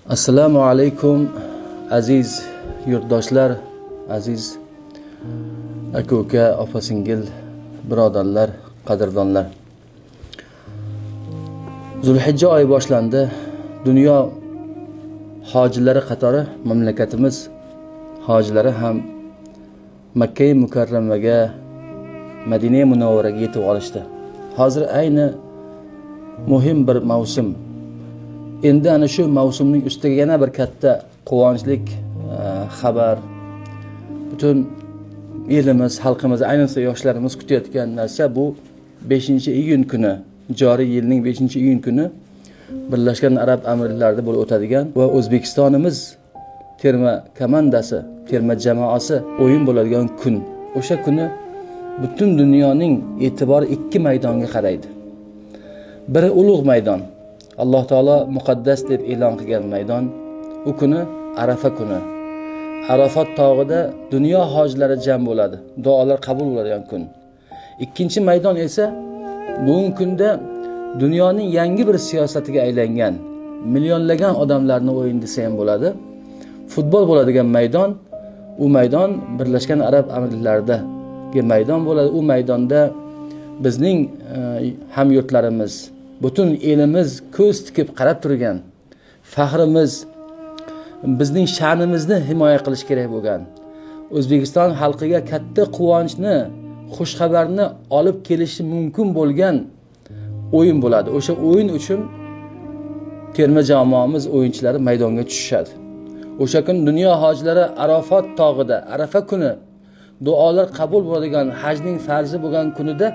Assalomu alaykum aziz yurtdoshlar, aziz aka-uka, opa-singil, birodarlar, qadrdonlar. Zulhijja oyi boshlandi. Dunyo hojilari qatori mamlakatimiz hojilari ham Makka-i Mukarramaga, Madina-i Munawvaraga yetib olishdi. Hozir ayni muhim bir mavsum. Endi ana shu mavsumning ustiga yana bir katta quvonchlik xabar, butun elimiz, xalqimiz, ayniqsa yoshlarimiz kutayotgan narsa bu 5-iyun kuni, joriy yilning 5-iyun kuni Birlashgan Arab Amirliklarida bo'lib o'tadigan va O'zbekistonimiz terma komandasi, terma jamoasi o'yin bo'ladigan kun. O'sha kuni butun dunyoning e'tibori ikki maydonga qaraydi. Biri ulug' maydon, Alloh taolo muqaddas deb e'lon qilgan maydon. U kuni Arafa kuni. Arafat tog'ida dunyo hojilari jam bo'ladi. Duolar qabul bo'ladigan kun. Ikkinchi maydon esa bugungi kunda dunyoning yangi bir siyosatiga aylangan, millionlagan odamlarning o'yini desa ham bo'ladi. Futbol bo'ladigan maydon. U maydon Birlashgan Arab Amirliklaridagi maydon bo'ladi. U maydonda bizning hamyurtlarimiz, butun elimiz ko'z tikib qarab turgan, faxrimiz, bizning sha'nimizni himoya qilish kerak bo'lgan, O'zbekiston xalqiga katta quvonchni, xush xabarni olib kelishi mumkin bo'lgan o'yin bo'ladi. O'sha o'yin uchun terma jamoamiz o'yinchilari maydonga tushishadi. O'sha kun dunyo hojilari Arafat tog'ida, Arafa kuni duolar qabul bo'ladigan, hajning farzi bo'lgan kunida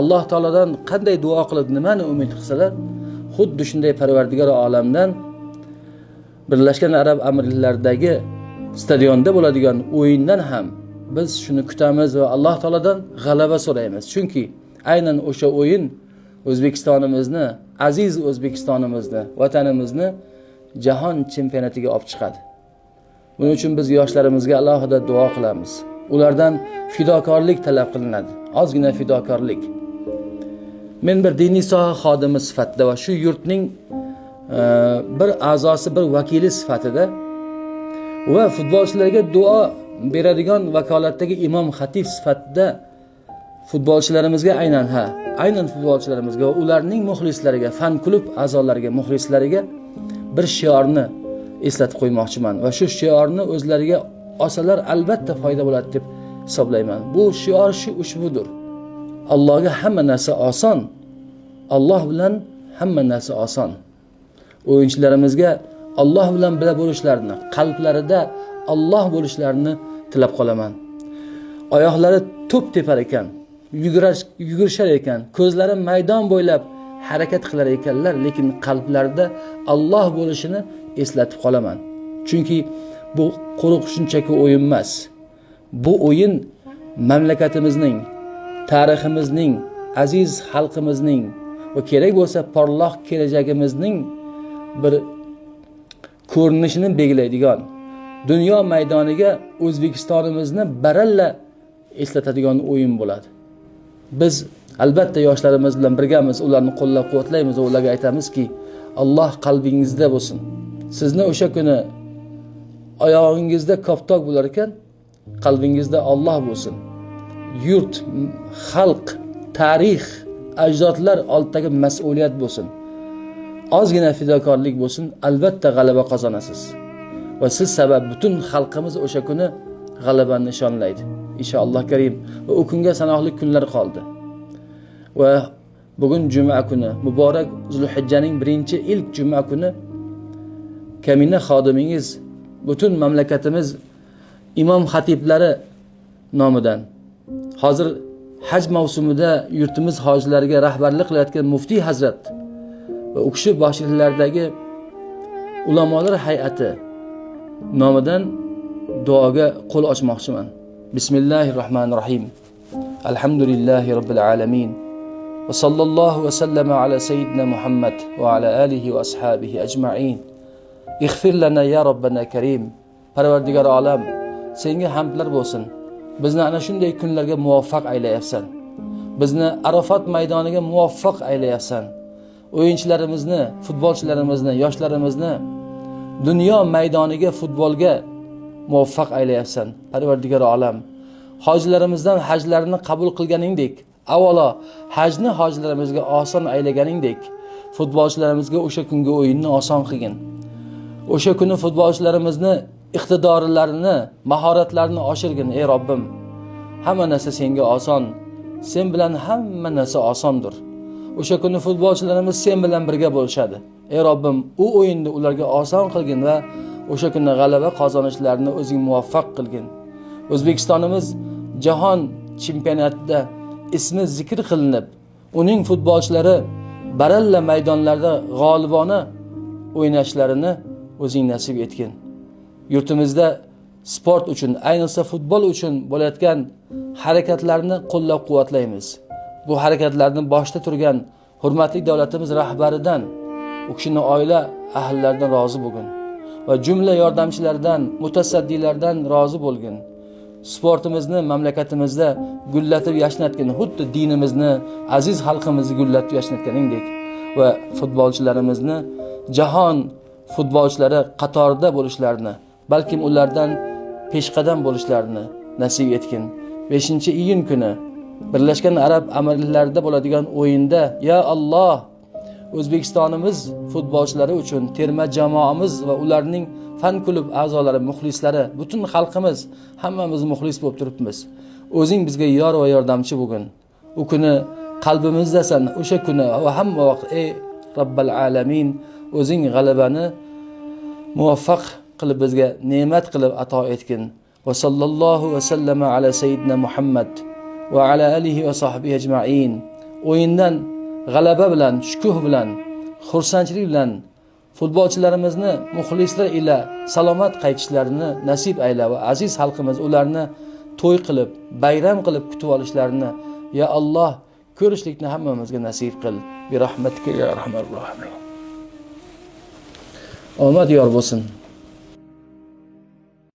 Alloh taolodan qanday duo qilib, nimani umid qilsalar, xuddi shunday Parvardigor olamdan Birlashgan Arab Amirliklaridagi stadionda bo'ladigan o'yindan ham biz shuni kutamiz va Alloh taolodan g'alaba so'raymiz. Chunki aynan o'sha o'yin O'zbekistonimizni, aziz O'zbekistonimizni, vatanimizni jahon chempionatiga olib chiqadi. Buning uchun biz yoshlarimizga alohida duo qilamiz. Ulardan fidokorlik talab qilinadi. Ozgina fidokorlik. Men bir diniy soha xodimi sifatida va shu yurtning bir a'zosi, bir vakili sifatida va futbolchilarga duo beradigan vakolatdagi imom xatib sifatida futbolchilarimizga aynan futbolchilarimizga va ularning muxlislariga, fan klub a'zolariga, muxlislariga bir shiorni eslatib qo'ymoqchiman va shu shiorni o'zlariga olsalar albatta foyda bo'ladi deb hisoblayman. Bu shior ushbudir. Allohga hamma narsa oson. Alloh bilan hamma narsa oson. O'yinchilarimizga Alloh bilan birga bo'lishlarini, qalblarida Alloh bo'lishlarini tilab qolaman. Oyoqlari to'p tepar ekan, yugurishar ekan, ko'zlari maydon bo'ylab harakat qilar ekanlar, lekin qalblarida Alloh bo'lishini eslatib qolaman. Chunki bu quruq shunchaki o'yin emas. Bu o'yin mamlakatimizning, tariximizning, aziz xalqimizning va kerak bo'lsa porloq kelajagimizning bir ko'rinishini belgilaydigan, dunyo maydoniga O'zbekistonimizni baralla eslatadigan o'yin bo'ladi. Biz albatta yoshlarimiz bilan birgamiz, ularni qo'llab-quvvatlaymiz va ularga aytamizki, Alloh qalbingizda bo'lsin. Sizni o'sha kuni oyog'ingizda koptok bo'lar ekan, qalbingizda Alloh bo'lsin. Yurt, xalq, tarix, ajdodlar oldidagi mas'uliyat bo'lsin. Ozgina fidokorlik bo'lsin, albatta g'alaba qozonasiz. Va siz sabab butun xalqimiz o'sha kuni g'alabani nishonlaydi. Inshaalloh karim. Va u kunga sanoqli kunlar qoldi. Va bugun juma kuni, muborak Zulhijjaning ilk juma kuni kamina xodimingiz butun mamlakatimiz imom xatiblari nomidan hozir haj mavsumida yurtimiz hojilariga rahbarlik qilayotgan muftiy hazrat va u kishi boshliqlaridagi ulamolar hay'ati nomidan duoga qo'l ochmoqchiman. Bismillahirrohmanirrohim. Alhamdulillahi robbil alamin. Va sallallohu va sallama ala sayyidina Muhammad va ala alihi va ashabihi ajma'in. Ighfir lana ya Robbana karim. Parvardigor olam, senga hamdlar bo'lsin. Bizni ana shunday kunlarga muvaffaq aylayapsan. Bizni Arafat maydoniga muvaffaq aylayapsan. O'yinchilarimizni, futbolchilarimizni, yoshlarimizni dunyo maydoniga futbolga muvaffaq aylayapsan. Parvardigor olam, hojilarimizdan hajlarini qabul qilganingdek, avvalo hajni hojilarimizga oson aylaganingdek, futbolchilarimizga o'sha kungi o'yinni oson qilgin. O'sha kuni futbolchilarimizni iqtidorlarini, mahoratlarini oshirgin ey Robbim. Hamma narsa senga oson. Sen bilan hamma narsa osondir. O'sha kuni futbolchilarimiz sen bilan birga bo'lishadi. Ey Robbim, u o'yinni ularga oson qilgin va o'sha kuni g'alaba qozonishlarini o'zing muvaffaq qilgin. O'zbekistonimiz jahon chempionatida ismi zikr qilinib, uning futbolchilari baralla maydonlarda g'olibona o'ynashlarini o'zing nasib etgin. Yurtimizda sport uchun, ayniqsa futbol uchun bo'layotgan harakatlarni qo'llab-quvvatlaymiz. Bu harakatlarni boshda turgan hurmatli davlatimiz rahbaridan, u kishining oila ahllaridan rozi bo'lgin va jumla yordamchilaridan, mutasaddilardan rozi bo'lgin. Sportimizni mamlakatimizda gullatib yashnatgin, xuddi dinimizni, aziz xalqimizni gullatib yashnatganingdek va futbolchilarimizni jahon futbolchilari qatorida bo'lishlarini, balkim ulardan peshqadam bo'lishlarini nasib etgin. 5-iyun kuni Birlashgan Arab Amirliklarida bo'ladigan o'yinda ya Alloh, O'zbekistonimiz futbolchilari uchun, terma jamoamiz va ularning fan klub a'zolari, muxlislari, butun xalqimiz, hammamiz muxlis bo'lib turibmiz. O'zing bizga yor va yordamchi bo'lgin. U kuni qalbimizdasan, o'sha kuni va hamma vaqt ey Robbal alamin, o'zing g'alabani muvaffaq qilib bizga ne'mat qilib ato etgin. Va sallallohu va sallama ala sayyidina Muhammad va ala alihi va sahbihi ajma'in. O'yindan g'alaba bilan, shukuh bilan, xursandchilik bilan futbolchilarimizni muxlislar ila salomat qaytishlarini nasib ayla va aziz xalqimiz ularni to'y qilib, bayram qilib kutib olishlarini ya Alloh ko'rishlikni hammamizga nasib qil. Bi rahmatika ya arhamar rohimin. Omad yor bo'lsin.